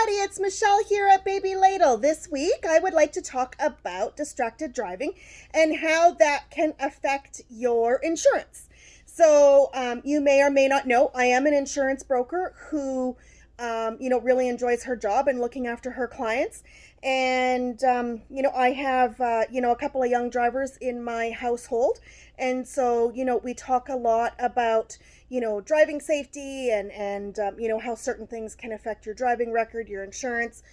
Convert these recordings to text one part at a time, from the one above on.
everybody, it's Michelle here at Baby Ladle. This week I would like to talk about distracted driving and how that can affect your insurance. You may or may not know, I am an insurance broker who, really enjoys her job and looking after her clients. And, I have, a couple of young drivers in my household. And so, we talk a lot about, driving safety and how certain things can affect your driving record, your insurance,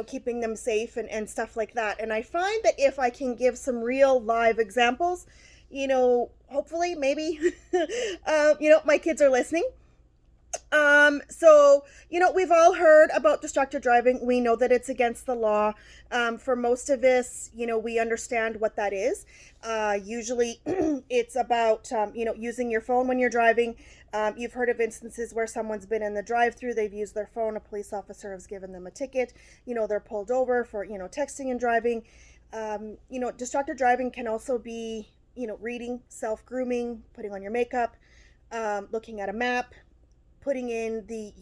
keeping them safe and stuff like that. And I find that if I can give some real live examples, hopefully, maybe, my kids are listening. We've all heard about distracted driving. We know that it's against the law. For most of us, we understand what that is. Usually it's about, using your phone when you're driving. You've heard of instances where someone's been in the drive-through, they've used their phone, a police officer has given them a ticket, they're pulled over for, texting and driving. Distracted driving can also be, reading, self-grooming, putting on your makeup, looking at a map, putting in the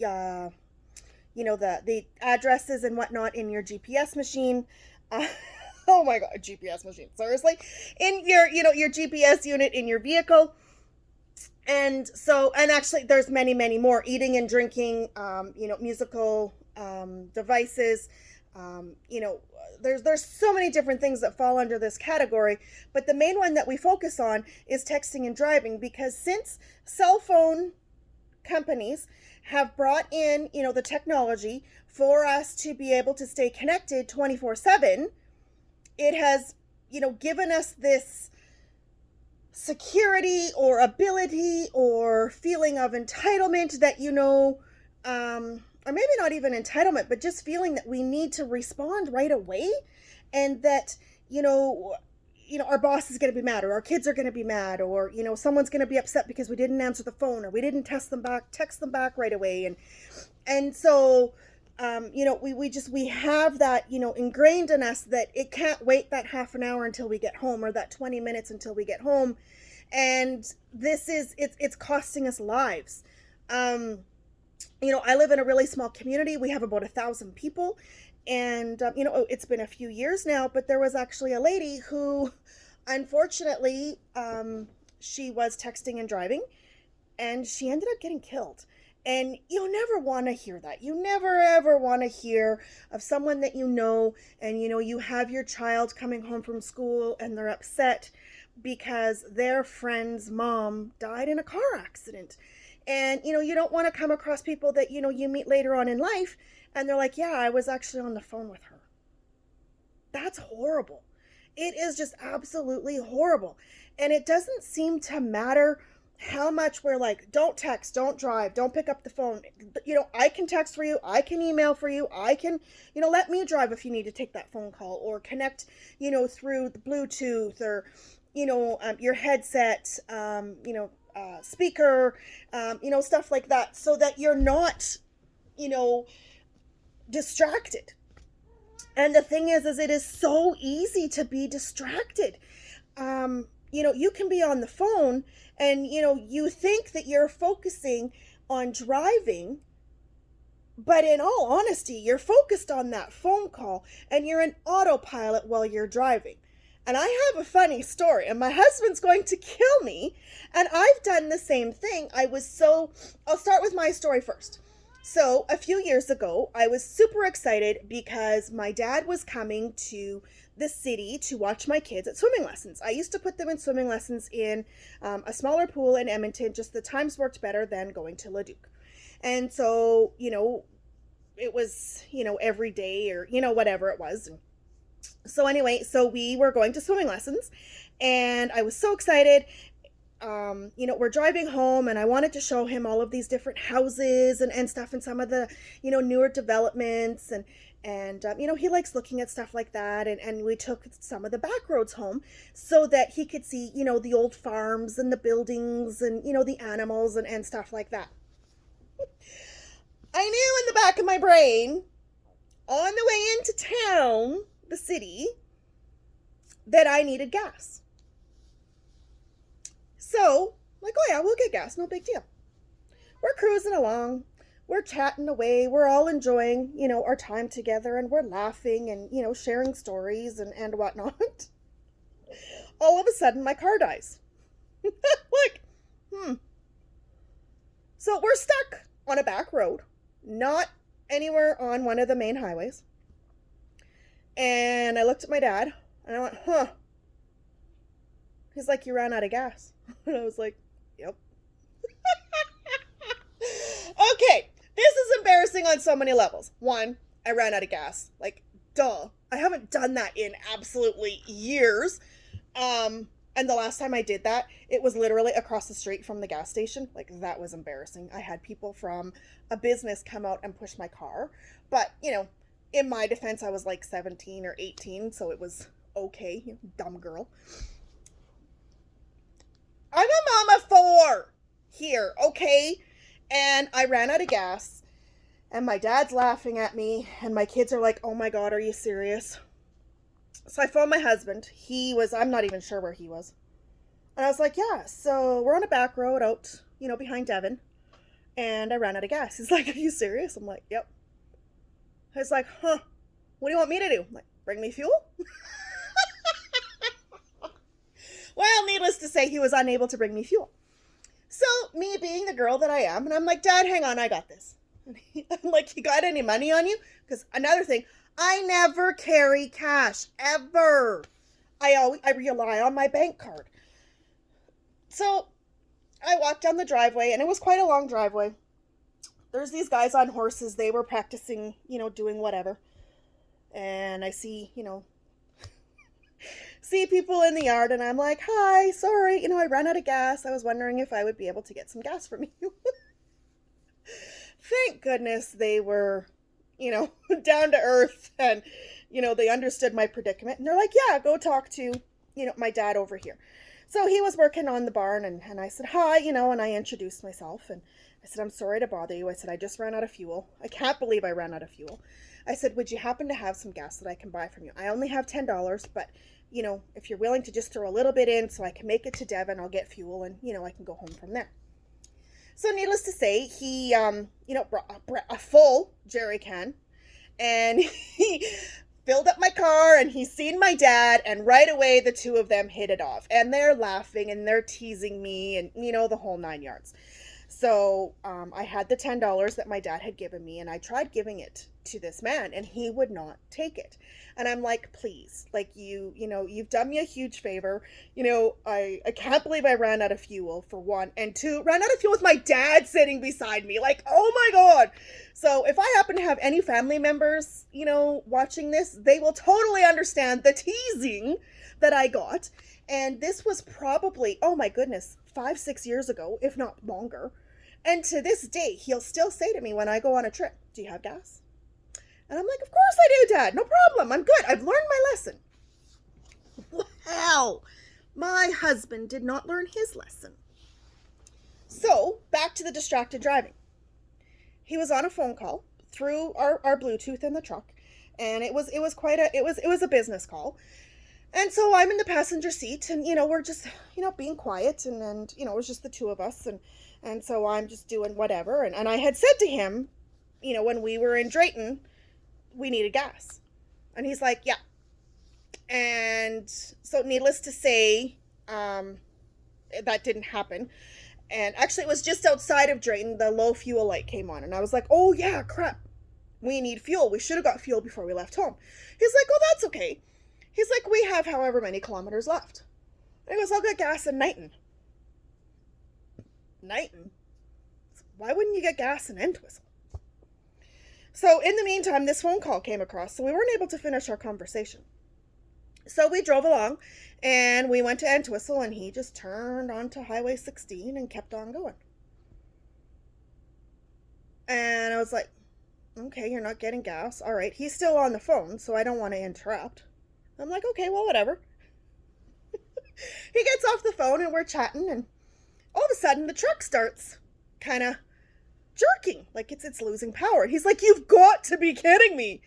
the addresses and whatnot in your GPS machine. Oh my god, GPS machine, seriously, in your GPS unit in your vehicle. And actually there's many more, eating and drinking, musical devices. There's so many different things that fall under this category, but the main one that we focus on is texting and driving, because since cell phone companies have brought in, the technology for us to be able to stay connected 24/7, it has, given us this security or ability or feeling of entitlement that, or maybe not even entitlement, but just feeling that we need to respond right away, and that, our boss is going to be mad, or our kids are going to be mad, or, someone's going to be upset because we didn't answer the phone, or we didn't text them back right away. And so, we have that, ingrained in us that it can't wait that half an hour until we get home, or that 20 minutes until we get home. And it's costing us lives. I live in a really small community. We have about 1,000 people. And, it's been a few years now, but there was actually a lady who, unfortunately, she was texting and driving, and she ended up getting killed. And you never want to hear that. You never, ever want to hear of someone that and, you have your child coming home from school and they're upset because their friend's mom died in a car accident. And, you don't want to come across people that, you meet later on in life, and they're like, yeah, I was actually on the phone with her. That's horrible. It is just absolutely horrible. And it doesn't seem to matter how much we're like, don't text, don't drive, don't pick up the phone. But, I can text for you. I can email for you. I can, let me drive if you need to take that phone call, or connect, through the Bluetooth, or, your headset, speaker, stuff like that, so that you're not, distracted. And the thing is it is so easy to be distracted. You can be on the phone and, you think that you're focusing on driving, but in all honesty, you're focused on that phone call and you're in autopilot while you're driving. And I have a funny story, and my husband's going to kill me. And I've done the same thing. I'll start with my story first. So a few years ago, I was super excited because my dad was coming to the city to watch my kids at swimming lessons. I used to put them in swimming lessons in a smaller pool in Edmonton. Just the times worked better than going to Leduc. And so, it was, every day, or, whatever it was. So anyway, so we were going to swimming lessons, and I was so excited. We're driving home, and I wanted to show him all of these different houses and stuff, and some of the, newer developments, and he likes looking at stuff like that. And we took some of the back roads home so that he could see, the old farms and the buildings and, the animals and stuff like that. I knew in the back of my brain, on the way into town, the city, that I needed gas. So, like, oh yeah, we'll get gas, no big deal. We're cruising along. we're chatting away. We're all enjoying, our time together, and we're laughing and, sharing stories and whatnot. All of a sudden, my car dies. Like, So we're stuck on a back road, not anywhere on one of the main highways. And I looked at my dad and I went, huh. He's like, you ran out of gas. And I was like, yep. Okay, this is embarrassing on so many levels. One, I ran out of gas. Like, duh. I haven't done that in absolutely years. And the last time I did that, it was literally across the street from the gas station. Like, that was embarrassing. I had people from a business come out and push my car. But, in my defense, I was like 17 or 18, so it was okay. Dumb girl. I'm a mom of 4 here, okay? And I ran out of gas. And my dad's laughing at me. And my kids are like, oh my God, are you serious? So I phoned my husband. I'm not even sure where he was. And I was like, yeah, so we're on a back road out, behind Devon. And I ran out of gas. He's like, are you serious? I'm like, yep. He's like, huh, what do you want me to do? I'm like, bring me fuel? Well, needless to say, he was unable to bring me fuel. So me being the girl that I am, and I'm like, Dad, hang on, I got this. I'm like, you got any money on you? Because another thing, I never carry cash, ever. I rely on my bank card. So I walked down the driveway, and it was quite a long driveway. There's these guys on horses. They were practicing, doing whatever. And I see, see people in the yard, and I'm like, hi, sorry, I ran out of gas. I was wondering if I would be able to get some gas from you. Thank goodness they were, down to earth, and, they understood my predicament. And they're like, yeah, go talk to, my dad over here. So he was working on the barn, and I said, hi, and I introduced myself, and I said, I'm sorry to bother you. I said, I just ran out of fuel. I can't believe I ran out of fuel. I said, would you happen to have some gas that I can buy from you? I only have $10, but, if you're willing to just throw a little bit in so I can make it to Devon, I'll get fuel, and, I can go home from there. So needless to say, he, brought a full jerry can, and he filled up my car, and he's seen my dad, and right away the two of them hit it off, and they're laughing, and they're teasing me, and, the whole 9 yards. So I had the $10 that my dad had given me, and I tried giving it to this man, and he would not take it. And I'm like, please, like, you've done me a huge favor. I can't believe I ran out of fuel, for one, and two, ran out of fuel with my dad sitting beside me. Like, oh my God. So if I happen to have any family members, watching this, they will totally understand the teasing that I got. And this was probably, oh my goodness, 5-6 years ago, if not longer. And to this day, he'll still say to me when I go on a trip, do you have gas? And I'm like, of course I do, Dad. No problem. I'm good. I've learned my lesson. Well, my husband did not learn his lesson. So back to the distracted driving. He was on a phone call through our Bluetooth in the truck. And it was a business call. And so I'm in the passenger seat, and, we're just, being quiet, and it was just the two of us, and so I'm just doing whatever, and I had said to him, when we were in Drayton, we needed gas, and he's like, yeah, and so needless to say, that didn't happen, and actually it was just outside of Drayton, the low fuel light came on, and I was like, oh yeah, crap, we need fuel, we should have got fuel before we left home. He's like, oh, that's okay. He's like, we have however many kilometers left. And he goes, I'll get gas in Knighton. Knighton? Why wouldn't you get gas in Entwistle? So in the meantime, this phone call came across, so we weren't able to finish our conversation. So we drove along, and we went to Entwistle, and he just turned onto Highway 16 and kept on going. And I was like, okay, you're not getting gas. All right, he's still on the phone, so I don't want to interrupt. I'm like, okay, well, whatever. He gets off the phone, and we're chatting, and all of a sudden, the truck starts kind of jerking, like it's losing power. And he's like, you've got to be kidding me.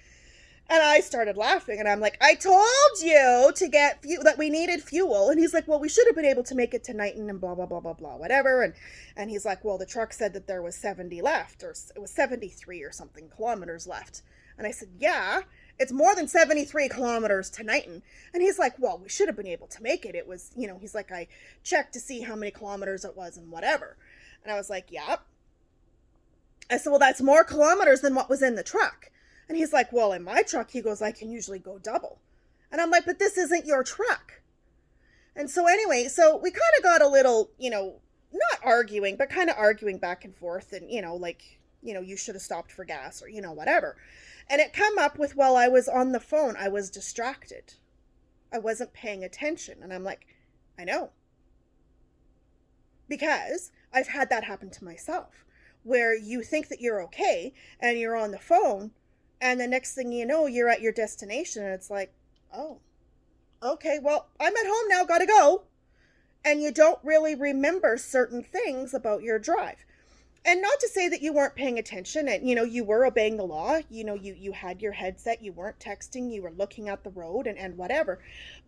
And I started laughing, and I'm like, I told you to get that we needed fuel. And he's like, well, we should have been able to make it to Knighton and blah, blah, blah, blah, blah, whatever. And he's like, well, the truck said that there was 70 left, or it was 73 or something kilometers left. And I said, yeah, it's more than 73 kilometers to Knighton. And he's like, well, we should have been able to make it. It was, he's like, I checked to see how many kilometers it was and whatever. And I was like, yep. I said, well, that's more kilometers than what was in the truck. And he's like, well, in my truck, he goes, I can usually go double. And I'm like, but this isn't your truck. And so anyway, so we kind of got a little, not arguing, but kind of arguing back and forth. And, you should have stopped for gas or, whatever. And it come up with, while I was on the phone, I was distracted. I wasn't paying attention. And I'm like, I know. Because I've had that happen to myself, where you think that you're okay and you're on the phone, and the next thing you know, you're at your destination, and it's like, oh, okay, well, I'm at home now, gotta go. And you don't really remember certain things about your drive. And not to say that you weren't paying attention and, you were obeying the law. You had your headset, you weren't texting, you were looking at the road and whatever.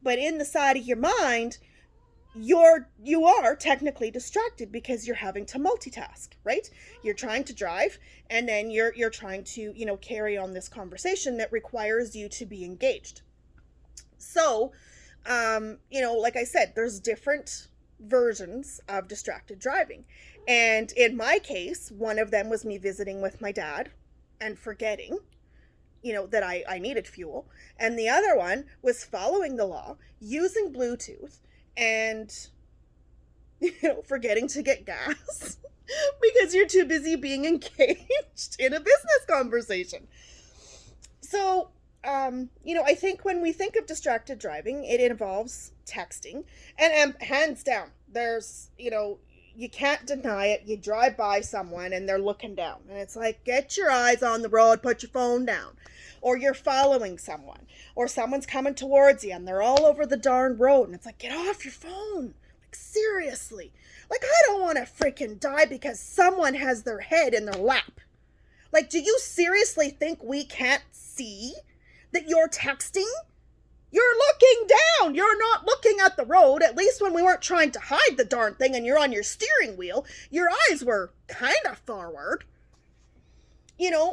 But in the side of your mind, you are technically distracted because you're having to multitask, right? You're trying to drive, and then you're trying to, carry on this conversation that requires you to be engaged. So, like I said, there's different versions of distracted driving. And in my case, one of them was me visiting with my dad and forgetting, that I needed fuel. And the other one was following the law, using Bluetooth, and forgetting to get gas because you're too busy being engaged in a business conversation. So I think when we think of distracted driving, it involves texting, and hands down, there's you can't deny it. You drive by someone and they're looking down, and it's like, get your eyes on the road, put your phone down. Or you're following someone, or someone's coming towards you and they're all over the darn road, and it's like, get off your phone. Like, seriously. Like, I don't want to freaking die because someone has their head in their lap. Like, do you seriously think we can't see that you're texting? You're looking down. You're not looking at the road. At least when we weren't trying to hide the darn thing and you're on your steering wheel, your eyes were kind of forward.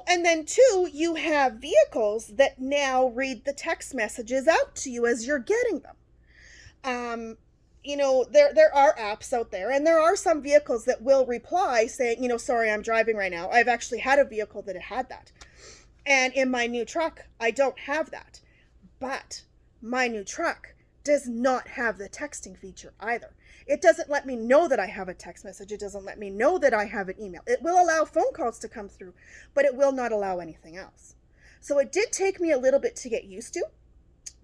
And then two, you have vehicles that now read the text messages out to you as you're getting them. There are apps out there, and there are some vehicles that will reply saying, sorry, I'm driving right now. I've actually had a vehicle that had that. And in my new truck, I don't have that. But my new truck does not have the texting feature either. It doesn't let me know that I have a text message. It doesn't let me know that I have an email. It will allow phone calls to come through, but it will not allow anything else. So it did take me a little bit to get used to,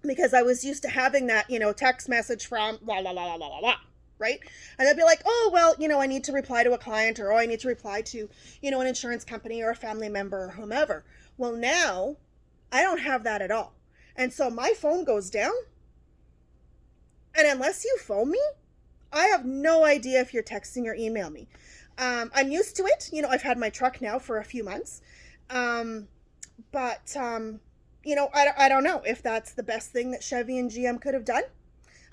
because I was used to having that, text message from la la la la la la, right? And they'd be like, oh, well, I need to reply to a client, or I need to reply to, an insurance company or a family member or whomever. Well, now I don't have that at all. And so my phone goes down, and unless you phone me, I have no idea if you're texting or email me. I'm used to it. I've had my truck now for a few months. But I don't know if that's the best thing that Chevy and GM could have done,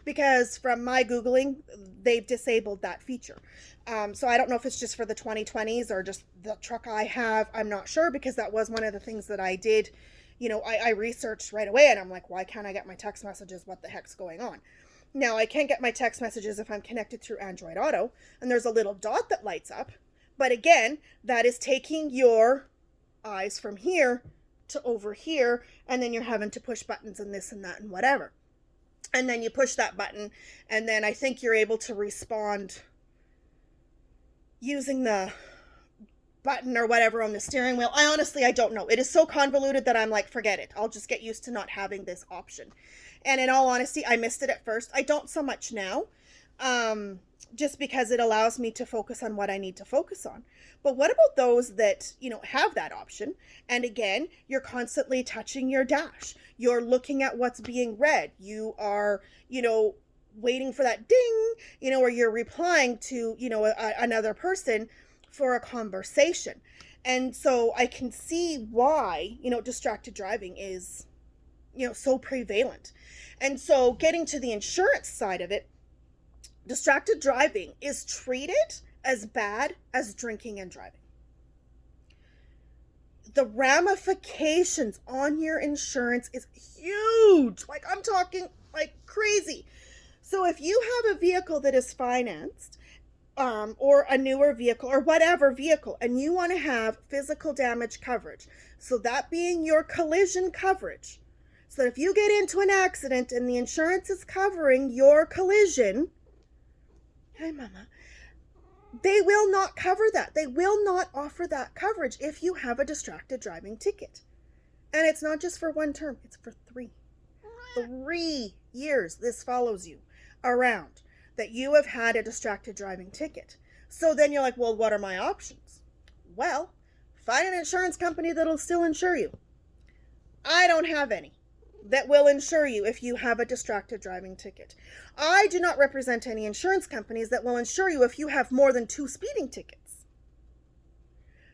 because from my Googling, they've disabled that feature. So I don't know if it's just for the 2020s or just the truck I have. I'm not sure, because that was one of the things that I did. I researched right away, and I'm like, why can't I get my text messages? What the heck's going on? Now, I can't get my text messages if I'm connected through Android Auto, and there's a little dot that lights up. But again, that is taking your eyes from here to over here, and then you're having to push buttons and this and that and whatever. And then you push that button, and then I think you're able to respond using the button or whatever on the steering wheel. I don't know. It is so convoluted that I'm like, forget it. I'll just get used to not having this option. And in all honesty, I missed it at first. I don't so much now, just because it allows me to focus on what I need to focus on. But what about those that, have that option? And again, you're constantly touching your dash. You're looking at what's being read. You are, waiting for that ding, or you're replying to, another person for a conversation. And so I can see why, distracted driving is so prevalent. And so getting to the insurance side of it, distracted driving is treated as bad as drinking and driving. The ramifications on your insurance is huge. Like, I'm talking like crazy. So if you have a vehicle that is financed, or a newer vehicle or whatever vehicle, and you want to have physical damage coverage, so that being your collision coverage, so that if you get into an accident and the insurance is covering your collision, hi mama, they will not cover that. They will not offer that coverage if you have a distracted driving ticket. And it's not just for one term, it's for 3 years. This follows you around, that you have had a distracted driving ticket. So then you're like, well, what are my options? Well, find an insurance company that'll still insure you. I don't have any that will insure you if you have a distracted driving ticket. I do not represent any insurance companies that will insure you if you have more than 2 speeding tickets.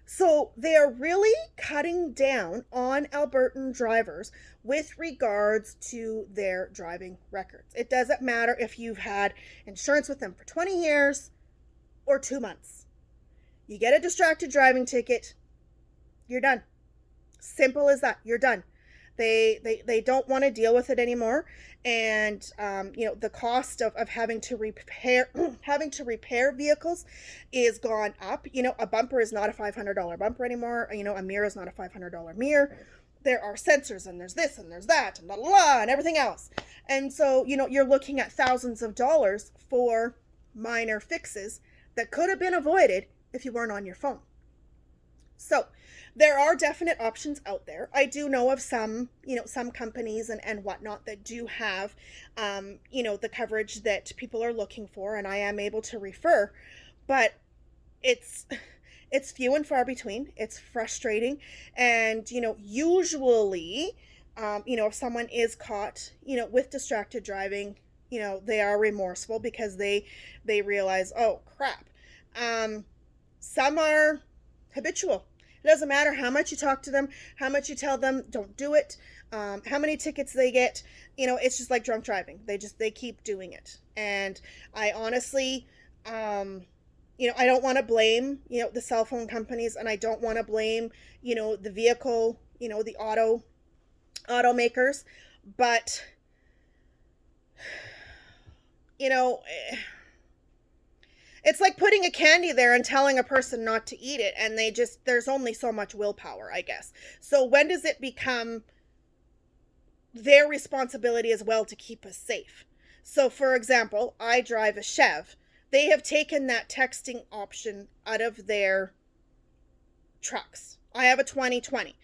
So they are really cutting down on Albertan drivers with regards to their driving records. It doesn't matter if you've had insurance with them for 20 years or 2 months. You get a distracted driving ticket, you're done. Simple as that. You're done. They don't want to deal with it anymore. And, the cost of having to repair vehicles is gone up. A bumper is not a $500 bumper anymore. A mirror is not a $500 mirror. There are sensors, and there's this and there's that and blah, blah, blah, and everything else. And so, you're looking at thousands of dollars for minor fixes that could have been avoided if you weren't on your phone. So there are definite options out there. I do know of some companies and whatnot that do have, the coverage that people are looking for, and I am able to refer, but it's few and far between. It's frustrating. And, usually, if someone is caught, with distracted driving, they are remorseful because they realize, oh crap. Some are habitual. It doesn't matter how much you talk to them, how much you tell them, don't do it, how many tickets they get, it's just like drunk driving. They keep doing it. And I honestly, I don't want to blame, the cell phone companies, and I don't want to blame, the vehicle, the automakers, but, it's like putting a candy there and telling a person not to eat it, and there's only so much willpower, I guess. So when does it become their responsibility as well to keep us safe? So for example, I drive a Chev. They have taken that texting option out of their trucks. I have a 2020.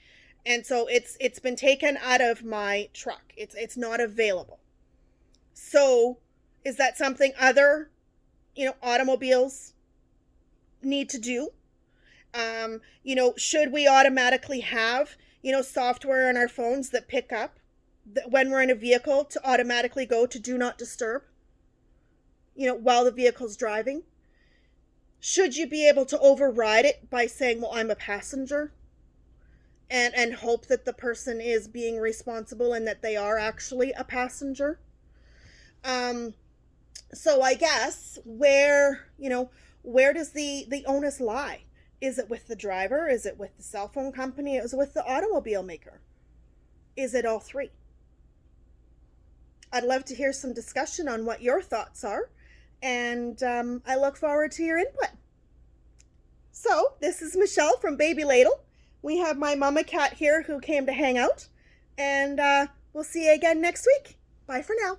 And so it's been taken out of my truck. It's not available. So is that something other automobiles need to do? Should we automatically have, software on our phones that pick up when we're in a vehicle to automatically go to do not disturb, while the vehicle's driving? Should you be able to override it by saying, well, I'm a passenger, and hope that the person is being responsible and that they are actually a passenger? So I guess where does the onus lie? Is it with the driver? Is it with the cell phone company? Is it with the automobile maker? Is it all 3? I'd love to hear some discussion on what your thoughts are, and I look forward to your input. So this is Michelle from Baby Ladle. We have my mama cat here who came to hang out, and we'll see you again next week. Bye for now.